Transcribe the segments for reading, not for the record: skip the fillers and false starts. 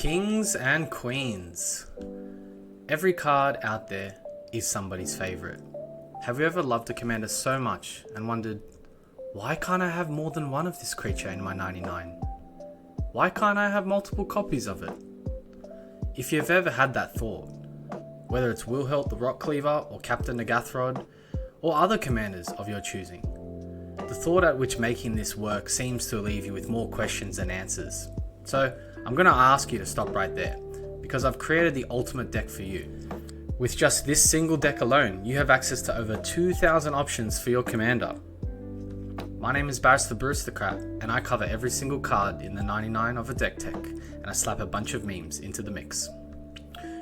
Kings and queens. Every card out there is somebody's favorite. Have you ever loved a commander so much and wondered, why can't I have more than one of this creature in my 99? Why can't I have multiple copies of it? If you've ever had that thought, whether it's Wilhelt the Rockcleaver or Captain Nagathrod, or other commanders of your choosing, the thought at which making this work seems to leave you with more questions than answers. So I'm going to ask you to stop right there, because I've created the ultimate deck for you. With just this single deck alone, you have access to over 2,000 options for your commander. My name is Barris the Baristocrat, and I cover every single card in the 99 of a deck tech, and I slap a bunch of memes into the mix.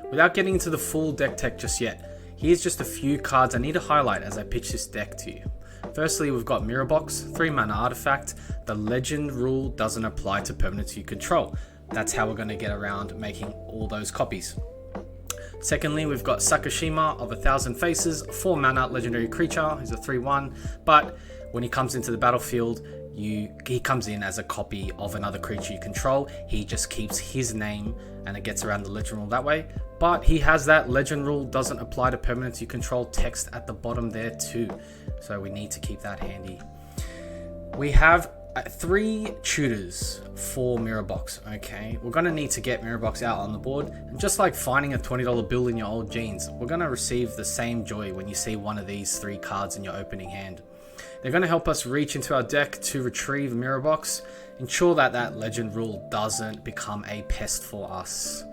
Without getting into the full deck tech just yet, here's just a few cards I need to highlight as I pitch this deck to you. Firstly, we've got Mirror Box, 3 mana artifact. The legend rule doesn't apply to permanents you control. That's how we're going to get around making all those copies. Secondly, we've got Sakashima of 1,000 Faces, 4 mana legendary creature. He's a 3/1, but when he comes into the battlefield, he comes in as a copy of another creature you control. He just keeps his name and it gets around the legend rule that way. But he has that legend rule doesn't apply to permanents you control text at the bottom there too. So we need to keep that handy. We have 3 tutors for Mirror Box, okay? We're going to need to get Mirror Box out on the board. And just like finding a $20 bill in your old jeans, we're going to receive the same joy when you see one of these 3 cards in your opening hand. They're going to help us reach into our deck to retrieve Mirror Box, ensure that that legend rule doesn't become a pest for us.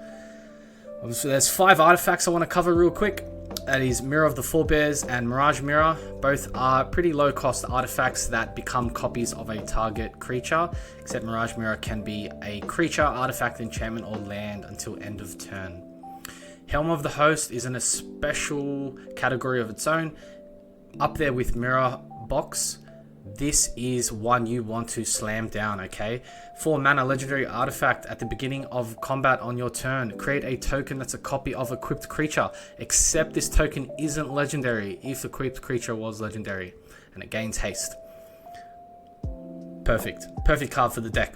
So there's 5 artifacts I want to cover real quick. That is Mirror of the Forebears and Mirage Mirror. Both are pretty low cost artifacts that become copies of a target creature, except Mirage Mirror can be a creature, artifact, enchantment, or land until end of turn. Helm of the Host is in a special category of its own, up there with Mirror Box. This is one you want to slam down, okay? 4 mana legendary artifact at the beginning of combat on your turn. Create a token that's a copy of equipped creature, except this token isn't legendary if equipped creature was legendary, and it gains haste. Perfect card for the deck.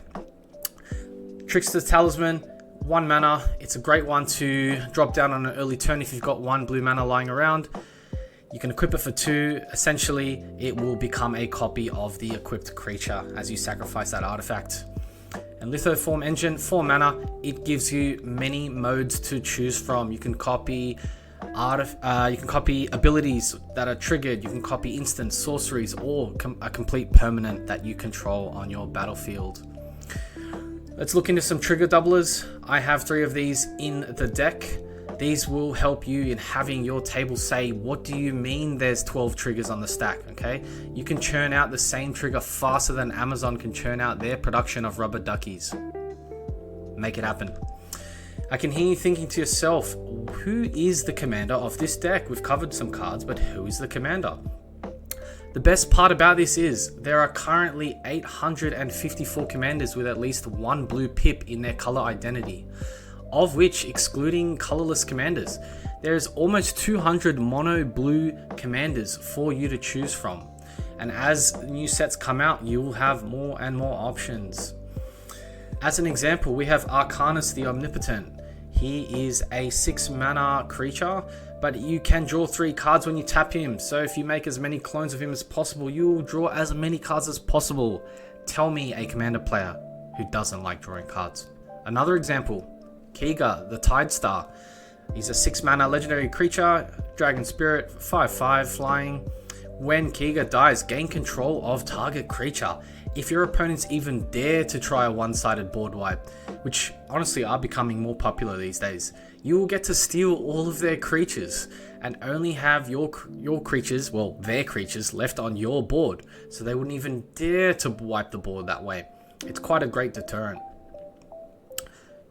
Trickster's Talisman, 1 mana. It's a great one to drop down on an early turn if you've got 1 blue mana lying around. You can equip it for 2. Essentially, it will become a copy of the equipped creature as you sacrifice that artifact. And Lithoform Engine, 4 mana. It gives you many modes to choose from. You can copy abilities that are triggered. You can copy instant sorceries or a complete permanent that you control on your battlefield. Let's look into some trigger doublers. I have 3 of these in the deck. These will help you in having your table say, what do you mean there's 12 triggers on the stack, okay? You can churn out the same trigger faster than Amazon can churn out their production of rubber duckies. Make it happen. I can hear you thinking to yourself, who is the commander of this deck? We've covered some cards, but who is the commander? The best part about this is there are currently 854 commanders with at least 1 blue pip in their color identity, of which, excluding colorless commanders, there's almost 200 mono blue commanders for you to choose from. And as new sets come out, you will have more and more options. As an example, we have Arcanus the Omnipotent. He is a 6 mana creature, but you can draw 3 cards when you tap him. So if you make as many clones of him as possible, you will draw as many cards as possible. Tell me a commander player who doesn't like drawing cards. Another example, Kiga, the Tidestar. He's a 6 mana legendary creature, Dragon Spirit, 5/5 flying. When Kiga dies, gain control of target creature. If your opponents even dare to try a one-sided board wipe, which honestly are becoming more popular these days, you will get to steal all of their creatures and only have your creatures, well, their creatures, left on your board, so they wouldn't even dare to wipe the board that way. It's quite a great deterrent.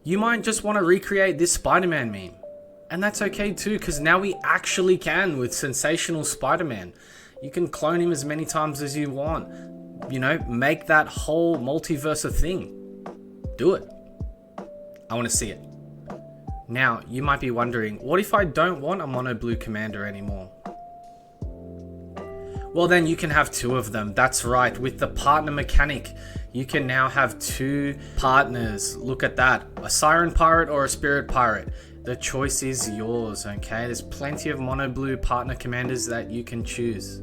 You might just want to recreate this Spider-Man meme. And that's okay too, because now we actually can with Sensational Spider-Man. You can clone him as many times as you want. You know, make that whole multiverse a thing. Do it. I want to see it. Now, you might be wondering, what if I don't want a mono blue commander anymore? Well, then you can have two of them. That's right. With the partner mechanic, you can now have two partners. Look at that. A Siren Pirate or a Spirit Pirate. The choice is yours, okay? There's plenty of mono blue partner commanders that you can choose.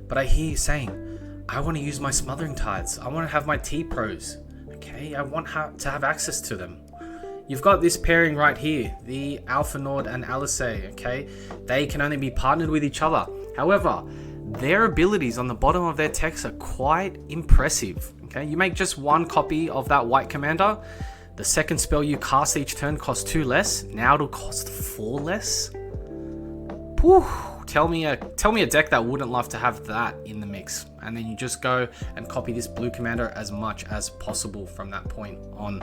But I hear you saying, I want to use my Smothering Tithes. I want to have my T-Pros, okay? I want to have access to them. You've got this pairing right here, the Alpha Nord and Alice, okay? They can only be partnered with each other. However, their abilities on the bottom of their text are quite impressive, okay? You make just one copy of that white commander. The second spell you cast each turn costs 2 less. Now it'll cost 4 less. Whew. Tell me a deck that wouldn't love to have that in the mix. And then you just go and copy this blue commander as much as possible from that point on.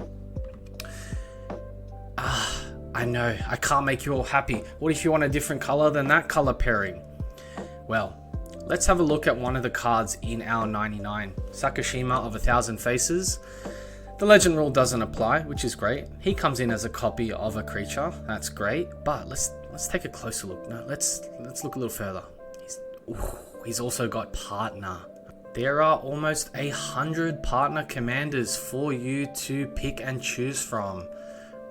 I know, I can't make you all happy. What if you want a different color than that color pairing? Well, let's have a look at one of the cards in our 99. Sakashima of 1,000 Faces. The legend rule doesn't apply, which is great. He comes in as a copy of a creature. That's great. But let's take a closer look. No, let's look a little further. He's also got partner. There are almost 100 partner commanders for you to pick and choose from.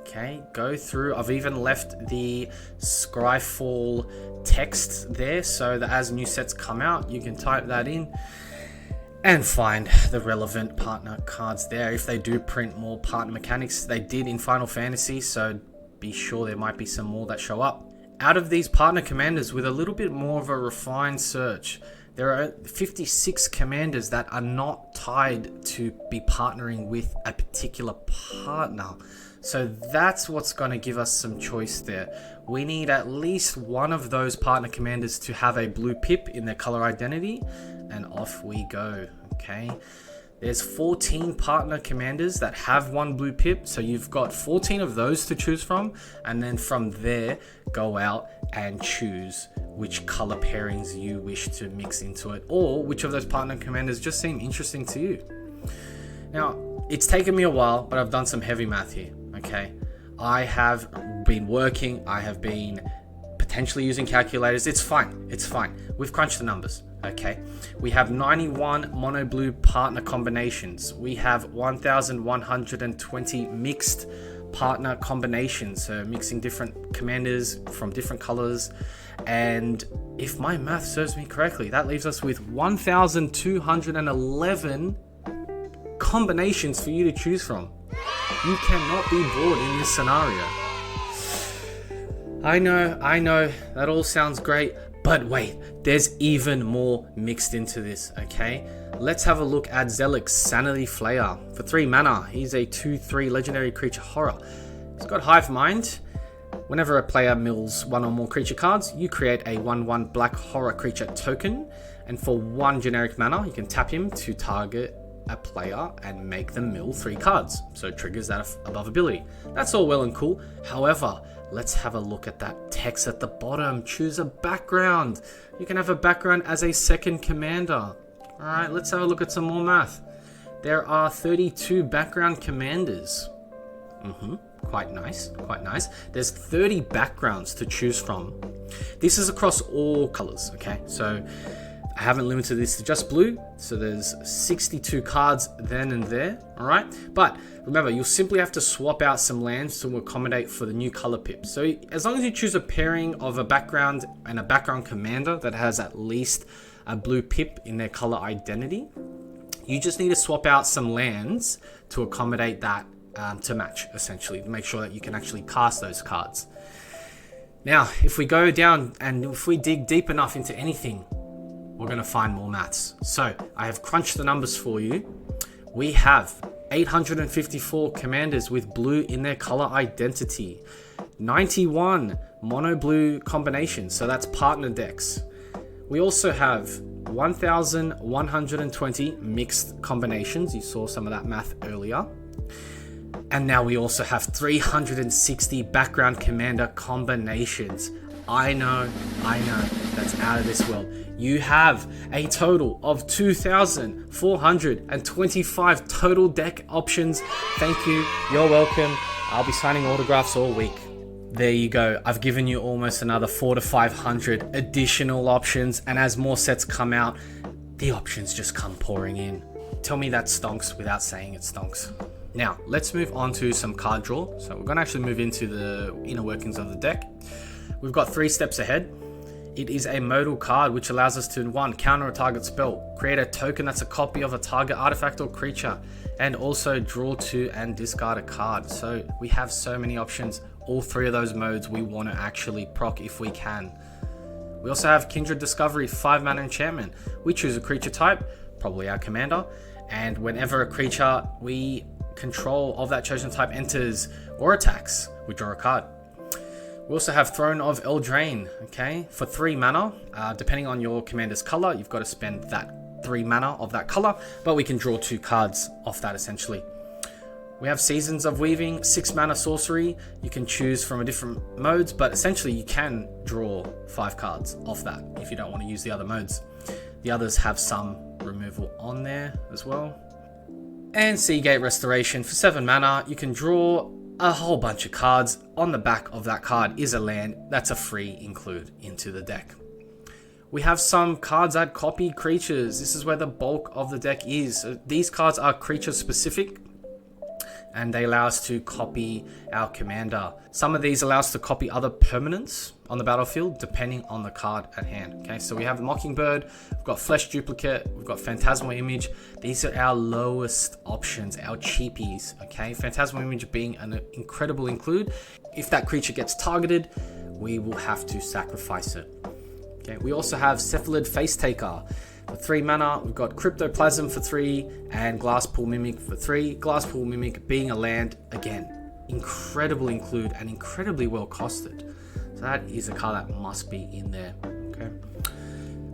Okay, go through. I've even left the Scryfall text there so that as new sets come out, you can type that in and find the relevant partner cards there. If they do print more partner mechanics, they did in Final Fantasy, so be sure there might be some more that show up. Out of these partner commanders with a little bit more of a refined search, there are 56 commanders that are not tied to be partnering with a particular partner. So that's what's going to give us some choice there. We need at least one of those partner commanders to have a blue pip in their color identity, and off we go, okay? There's 14 partner commanders that have one blue pip, so you've got 14 of those to choose from, and then from there, go out and choose which color pairings you wish to mix into it, or which of those partner commanders just seem interesting to you. Now, it's taken me a while, but I've done some heavy math here, okay? I have been working, I have been potentially using calculators. It's fine. We've crunched the numbers, okay? We have 91 mono blue partner combinations. We have 1,120 mixed partner combinations, so mixing different commanders from different colors. And if my math serves me correctly, that leaves us with 1,211 combinations for you to choose from. You cannot be bored in this scenario. I know, that all sounds great, but wait, there's even more mixed into this, okay? Let's have a look at Zelix Sanity Flayer. For 3 mana, he's a 2/3 legendary creature horror. He's got Hive Mind. Whenever a player mills one or more creature cards, you create a 1/1 black horror creature token, and for 1 generic mana, you can tap him to target a player and make them mill 3 cards, so it triggers that above ability. That's all well and cool. However, let's have a look at that text at the bottom. Choose a background. You can have a background as a second commander. Alright, let's have a look at some more math. There are 32 background commanders. Quite nice. There's 30 backgrounds to choose from. This is across all colors, okay? So I haven't limited this to just blue, so there's 62 cards then and there, alright? But remember, you'll simply have to swap out some lands to accommodate for the new color pip. So as long as you choose a pairing of a background and a background commander that has at least a blue pip in their color identity, you just need to swap out some lands to accommodate that to match, essentially, to make sure that you can actually cast those cards. Now, if we go down and if we dig deep enough into anything, we're going to find more maths. So I have crunched the numbers for you. We have 854 commanders with blue in their color identity, 91 mono blue combinations, so that's partner decks. We also have 1,120 mixed combinations. You saw some of that math earlier. And now we also have 360 background commander combinations. I know, that's out of this world. You have a total of 2,425 total deck options. Thank you, you're welcome. I'll be signing autographs all week. There you go. I've given you almost another 400 to 500 additional options, and as more sets come out, the options just come pouring in. Tell me that stonks without saying it stonks. Now, let's move on to some card draw. So we're going to actually move into the inner workings of the deck. We've got 3 steps ahead. It is a modal card, which allows us to 1. Counter a target spell, create a token that's a copy of a target artifact or creature, and also draw 2 and discard a card. So we have so many options. All 3 of those modes we want to actually proc if we can. We also have Kindred Discovery, 5 mana enchantment. We choose a creature type, probably our commander, and whenever a creature we control of that chosen type enters or attacks, we draw a card. We also have Throne of Eldraine, okay? For 3 mana, depending on your commander's color, you've got to spend that 3 mana of that color, but we can draw 2 cards off that essentially. We have Seasons of Weaving, 6 mana sorcery. You can choose from a different modes, but essentially you can draw 5 cards off that if you don't want to use the other modes. The others have some removal on there as well. And Seagate Restoration, for 7 mana, you can draw a whole bunch of cards. On the back of that card is a land. That's a free include into the deck. We have some cards that copy creatures. This is where the bulk of the deck is. So these cards are creature specific, and they allow us to copy our commander. Some of these allow us to copy other permanents on the battlefield depending on the card at hand. Okay, so we have Mockingbird, we've got Flesh Duplicate, we've got Phantasmal Image. These are our lowest options, our cheapies. Okay, Phantasmal Image being an incredible include. If that creature gets targeted, we will have to sacrifice it. Okay, we also have Cephalid Face Taker. For 3 mana, we've got Cryptoplasm for 3 and Glasspool Mimic for 3. Glasspool Mimic being a land, again, incredible include and incredibly well costed. So that is a card that must be in there. Okay.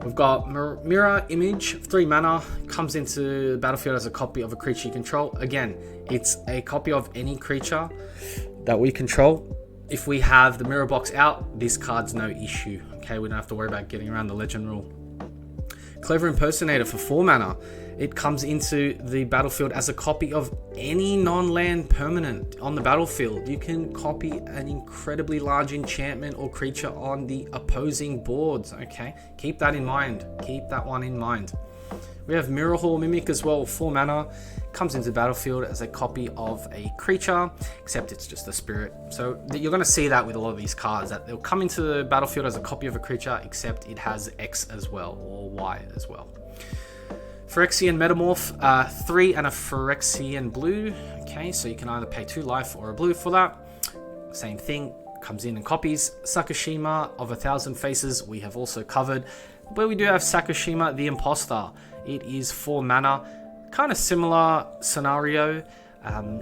We've got Mirror Image, 3 mana, comes into the battlefield as a copy of a creature you control. Again, it's a copy of any creature that we control. If we have the mirror box out, this card's no issue. Okay, we don't have to worry about getting around the legend rule. Clever Impersonator for 4 mana. It comes into the battlefield as a copy of any non-land permanent on the battlefield. You can copy an incredibly large enchantment or creature on the opposing boards, okay? Keep that in mind. Keep that one in mind. We have Mirror Hall Mimic as well, 4 mana. Comes into the battlefield as a copy of a creature, except it's just a spirit. So you're going to see that with a lot of these cards, that they'll come into the battlefield as a copy of a creature, except it has X as well, or Y as well. Phyrexian Metamorph, 3 and a Phyrexian blue. Okay, so you can either pay 2 life or a blue for that. Same thing, comes in and copies. Sakashima of 1,000 Faces, we have also covered. But we do have Sakashima the Imposter. It is 4 mana. Kind of similar scenario.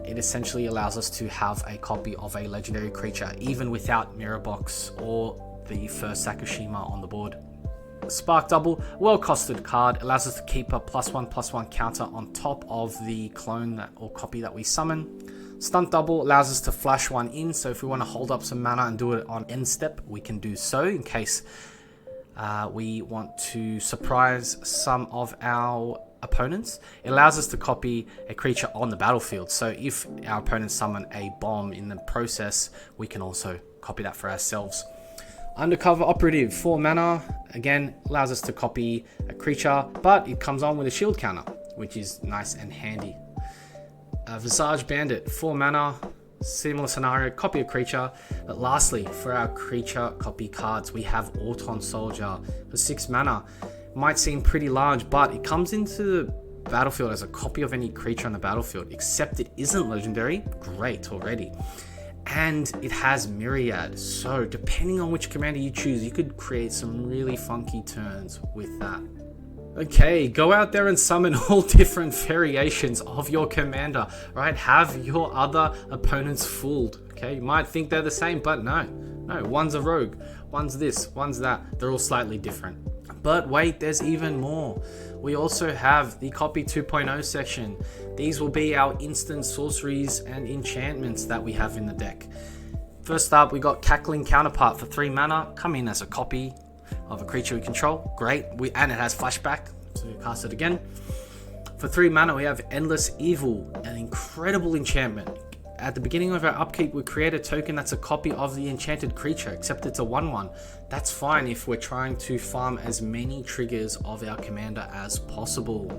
It essentially allows us to have a copy of a legendary creature, even without Mirror Box or the first Sakashima on the board. Spark Double, well-costed card, allows us to keep a +1/+1 counter on top of the clone or copy that we summon. Stunt Double allows us to flash 1 in, so if we want to hold up some mana and do it on end step, we can do so in case we want to surprise some of our opponents. It allows us to copy a creature on the battlefield, so if our opponents summon a bomb in the process, we can also copy that for ourselves. Undercover Operative, 4 mana, again allows us to copy a creature, but it comes on with a shield counter, which is nice and handy. Visage Bandit, 4 mana, similar scenario, copy a creature. But lastly, for our creature copy cards, we have Auton Soldier for 6 mana. Might seem pretty large, but it comes into the battlefield as a copy of any creature on the battlefield, except it isn't legendary. Great already. And it has Myriad, so depending on which commander you choose, you could create some really funky turns with that. Okay, go out there and summon all different variations of your commander, right? Have your other opponents fooled, okay? You might think they're the same, but no, one's a rogue, one's this, one's that. They're all slightly different. But wait, there's even more. We also have the Copy 2.0 section. These will be our instant sorceries and enchantments that we have in the deck. First up, we got Cackling Counterpart for 3 mana. Come in as a copy of a creature we control. Great. And it has flashback, so you cast it again. For 3 mana, we have Endless Evil, an incredible enchantment. at the beginning of our upkeep, we create a token that's a copy of the enchanted creature, except it's a 1/1. That's fine if we're trying to farm as many triggers of our commander as possible.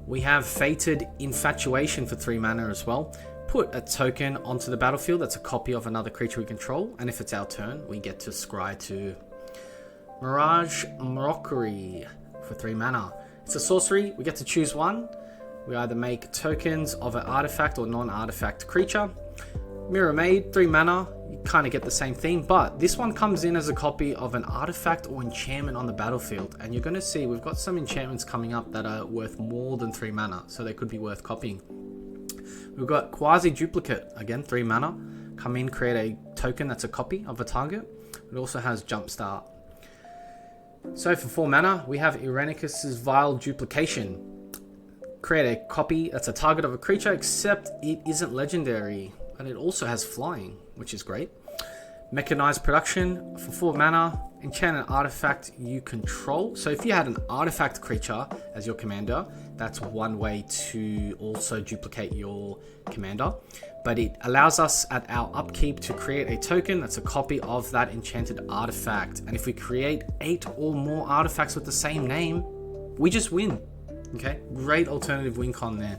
We have Fated Infatuation for 3 mana as well. Put a token onto the battlefield that's a copy of another creature we control, and if it's our turn, we get to scry 2. Mirage Mockery for 3 mana. It's a sorcery, we get to choose one. We either make tokens of an artifact or non-artifact creature. Mirror Maid, 3 mana, you kind of get the same theme, but this one comes in as a copy of an artifact or enchantment on the battlefield. And you're going to see we've got some enchantments coming up that are worth more than 3 mana, so they could be worth copying. We've got Quasi Duplicate, again 3 mana. Come in, create a token that's a copy of a target. It also has Jumpstart. So for 4 mana, we have Irenicus's Vile Duplication. Create a copy that's a target of a creature, except it isn't legendary, and it also has flying, which is great. Mechanized Production for 4 mana. Enchant an artifact you control. So if you had an artifact creature as your commander, that's one way to also duplicate your commander. But it allows us at our upkeep to create a token that's a copy of that enchanted artifact. And if we create 8 or more artifacts with the same name, we just win. Okay, great alternative win con there.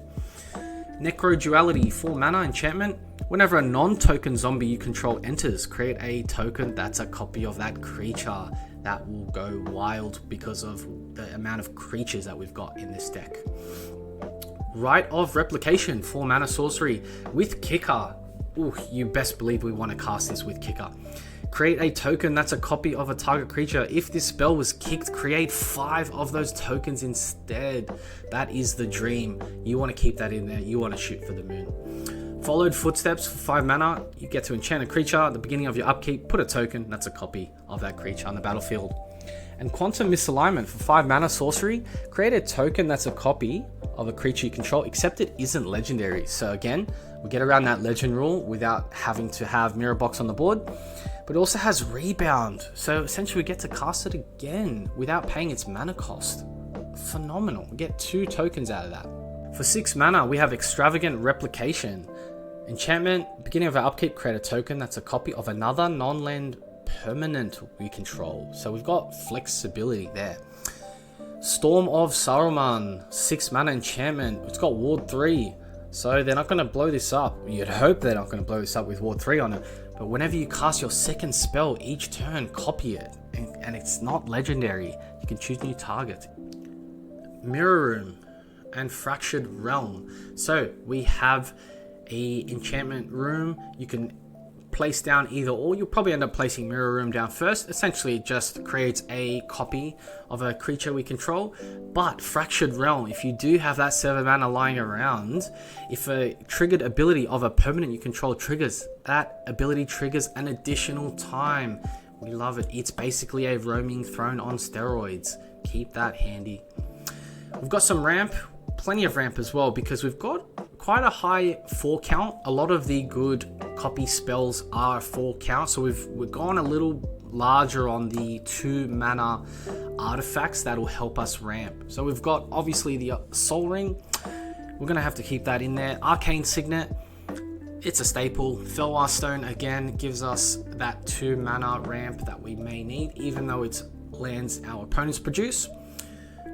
Necro Duality, 4 mana enchantment. Whenever a non-token zombie you control enters, create a token that's a copy of that creature. That will go wild because of the amount of creatures that we've got in this deck. Rite of Replication, 4 mana sorcery with kicker. Ooh, you best believe we want to cast this with kicker. Create a token that's a copy of a target creature. If this spell was kicked, create 5 of those tokens instead. That is the dream. You want to keep that in there. You want to shoot for the moon. Followed Footsteps for 5 mana. You get to enchant a creature. At the beginning of your upkeep, put a token that's a copy of that creature on the battlefield. And Quantum Misalignment for 5 mana sorcery. Create a token that's a copy of a creature you control, except it isn't legendary. So again, we get around that legend rule without having to have Mirror Box on the board. But it also has Rebound, so essentially we get to cast it again without paying its mana cost. Phenomenal. We get 2 tokens out of that. For 6 mana, we have Extravagant Replication. Enchantment, beginning of our upkeep, create a token that's a copy of another non-land permanent we control. So we've got flexibility there. Storm of Saruman, 6 mana enchantment. It's got Ward 3, so they're not going to blow this up. You'd hope they're not going to blow this up with Ward 3 on it. But whenever you cast your second spell each turn, copy it. And it's not legendary. You can choose new targets. Mirror Room and Fractured Realm. So we have a enchantment room. You can place down either or. You'll probably end up placing Mirror Room down first. Essentially, it just creates a copy of a creature we control. But Fractured Realm, if you do have that 7 mana lying around, if a triggered ability of a permanent you control triggers, that ability triggers an additional time. We love it. It's basically a roaming throne on steroids. Keep that handy. We've got some ramp, plenty of ramp as well, because we've got quite a high 4 count. A lot of the good copy spells are 4 count, so we've gone a little larger on the 2 mana artifacts that'll help us ramp. So we've got obviously the Soul Ring. We're gonna have to keep that in there. Arcane Signet, it's a staple. Felwar Stone again gives us that 2 mana ramp that we may need, even though it's lands our opponents produce.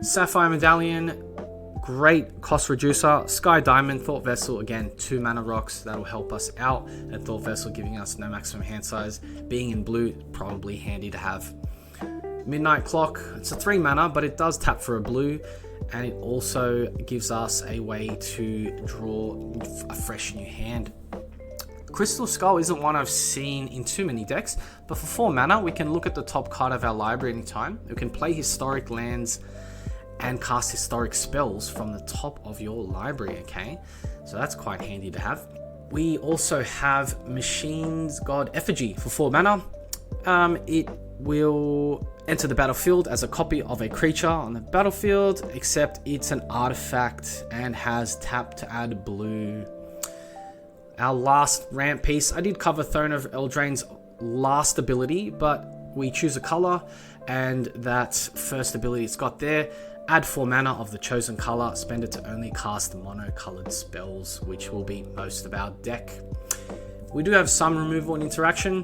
Sapphire Medallion, great cost reducer. Sky Diamond, Thought Vessel, again 2 mana rocks that'll help us out, and Thought Vessel giving us no maximum hand size. Being in blue, probably handy to have. Midnight Clock, it's a 3 mana, but it does tap for a blue, and it also gives us a way to draw a fresh new hand. Crystal Skull isn't one I've seen in too many decks, but for 4 mana, we can look at the top card of our library anytime. We can play historic lands and cast historic spells from the top of your library, okay? So that's quite handy to have. We also have Machine's God Effigy for 4 mana. It will enter the battlefield as a copy of a creature on the battlefield, except it's an artifact and has tap to add blue. Our last ramp piece, I did cover Throne of Eldraine's last ability, but we choose a color, and that first ability it's got there Add 4 mana of the chosen color, spend it to only cast mono-colored spells, which will be most of our deck. We do have some removal and interaction.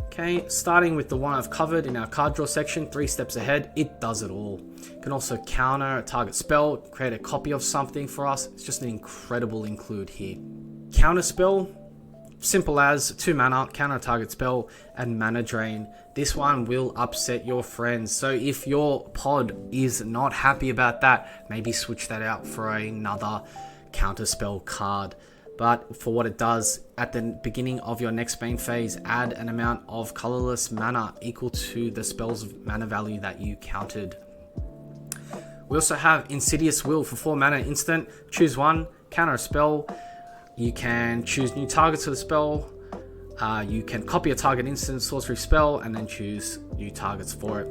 Okay, starting with the one I've covered in our card draw section, 3 steps ahead, it does it all. You can also counter a target spell, create a copy of something for us. It's just an incredible include here. Counter spell, simple as 2 mana, counter a target spell, and mana drain. This one will upset your friends. So if your pod is not happy about that, maybe switch that out for another counter spell card. But for what it does, at the beginning of your next main phase, add an amount of colorless mana equal to the spell's mana value that you countered. We also have Insidious Will for 4 mana instant. Choose one, counter a spell. You can choose new targets for the spell. You can copy a target instant sorcery spell and then choose new targets for it.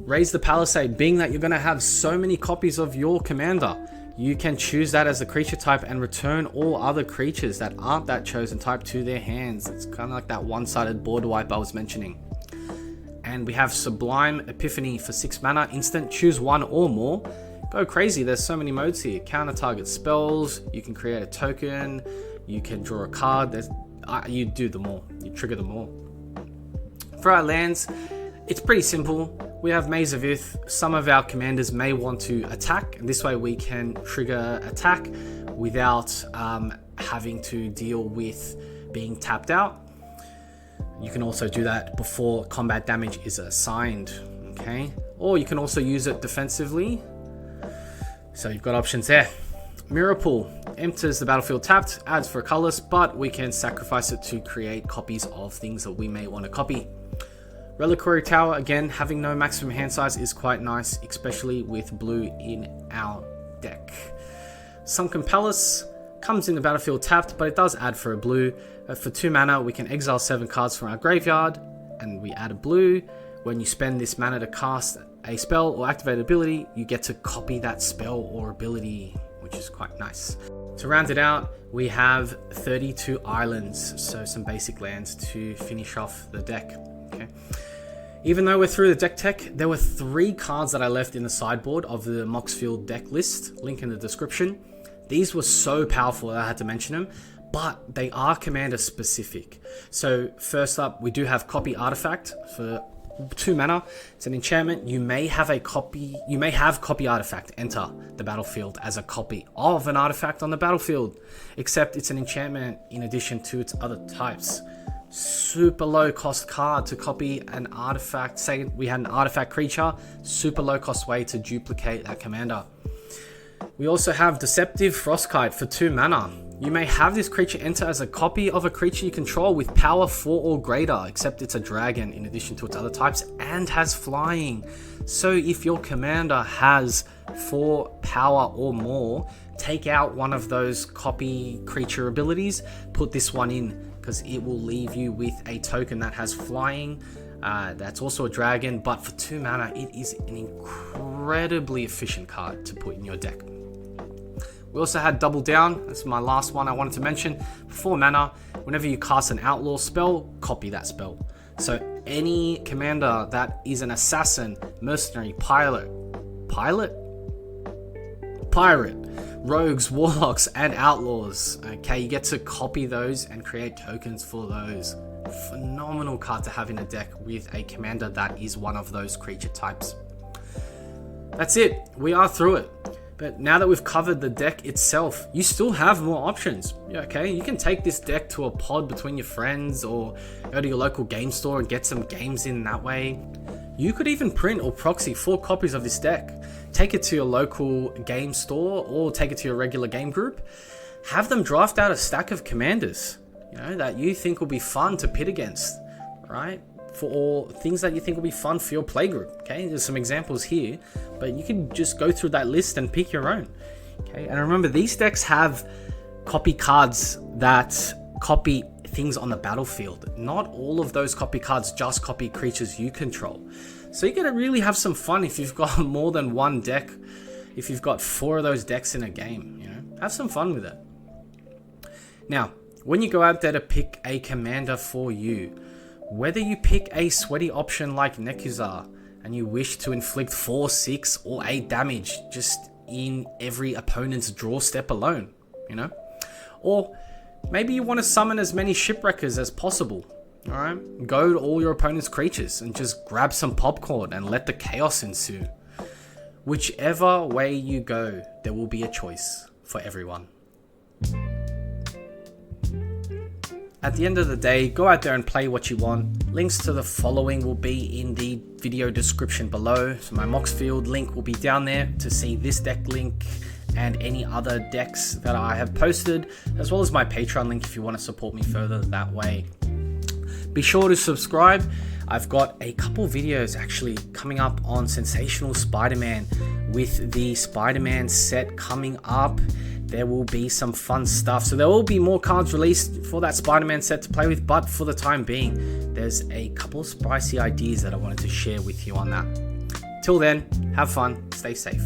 Raise the Palisade, being that you're going to have so many copies of your commander. You can choose that as a creature type and return all other creatures that aren't that chosen type to their hands. It's kind of like that one-sided board wipe I was mentioning. And we have Sublime Epiphany for 6 mana instant. Choose one or more. Go crazy, there's so many modes here. Counter target spells, you can create a token, you can draw a card. You do them all, you trigger them all. For our lands, it's pretty simple. We have Maze of Ith. Some of our commanders may want to attack, and this way we can trigger attack without having to deal with being tapped out. You can also do that before combat damage is assigned, okay? Or you can also use it defensively. So you've got options there. Mirror Pool enters the battlefield tapped, adds for a colorless, but we can sacrifice it to create copies of things that we may want to copy. Reliquary Tower, again, having no maximum hand size is quite nice, especially with blue in our deck. Sunken Palace comes in the battlefield tapped, but it does add for a blue. For 2 mana, we can exile 7 cards from our graveyard, and we add a blue. When you spend this mana to cast a spell or activate ability, you get to copy that spell or ability, which is quite nice. To round it out, we have 32 islands, so some basic lands to finish off the deck. Okay. Even though we're through the deck tech, there were 3 cards that I left in the sideboard of the Moxfield deck list, link in the description. These were so powerful that I had to mention them, but they are commander specific. So first up, we do have Copy Artifact for 2 mana. It's an enchantment. You may have Copy Artifact enter the battlefield as a copy of an artifact on the battlefield, except it's an enchantment in addition to its other types. Super low cost card to copy an artifact. Say we had an artifact creature, super low cost way to duplicate that commander. We also have Deceptive Frostkite for 2 mana. You may have this creature enter as a copy of a creature you control with power 4 or greater, except it's a dragon in addition to its other types and has flying. So if your commander has 4 power or more, take out one of those copy creature abilities, put this one in, because it will leave you with a token that has flying. That's also a dragon, but for 2 mana, it is an incredibly efficient card to put in your deck. We also had Double Down. That's my last one I wanted to mention. 4 mana, whenever you cast an outlaw spell, copy that spell. So any commander that is an assassin, mercenary, pirate, rogues, warlocks, and outlaws, okay, you get to copy those and create tokens for those. Phenomenal card to have in a deck with a commander that is one of those creature types. That's it. We are through it. But now that we've covered the deck itself, you still have more options. Okay, you can take this deck to a pod between your friends or go to your local game store and get some games in that way. You could even print or proxy 4 copies of this deck. Take it to your local game store or take it to your regular game group. Have them draft out a stack of commanders, that you think will be fun to pit against, right? For things that you think will be fun for your playgroup. Okay, there's some examples here, but you can just go through that list and pick your own. Okay, and remember, these decks have copy cards that copy things on the battlefield. Not all of those copy cards just copy creatures you control. So you're gonna really have some fun if you've got more than one deck. If you've got 4 of those decks in a game, have some fun with it. Now, when you go out there to pick a commander for you, whether you pick a sweaty option like Nekuzar, and you wish to inflict 4, 6, or 8 damage just in every opponent's draw step alone, you know? Or maybe you want to summon as many Shipwreckers as possible, alright? Go to all your opponent's creatures and just grab some popcorn and let the chaos ensue. Whichever way you go, there will be a choice for everyone. At the end of the day, go out there and play what you want. Links to the following will be in the video description below. So my Moxfield link will be down there to see this deck link and any other decks that I have posted, as well as my Patreon link if you want to support me further that way. Be sure to subscribe. I've got a couple videos actually coming up on Sensational Spider-Man with the Spider-Man set coming up. There will be some fun stuff. So there will be more cards released for that Spider-Man set to play with, but for the time being, there's a couple of spicy ideas that I wanted to share with you on that. Till then, have fun, stay safe.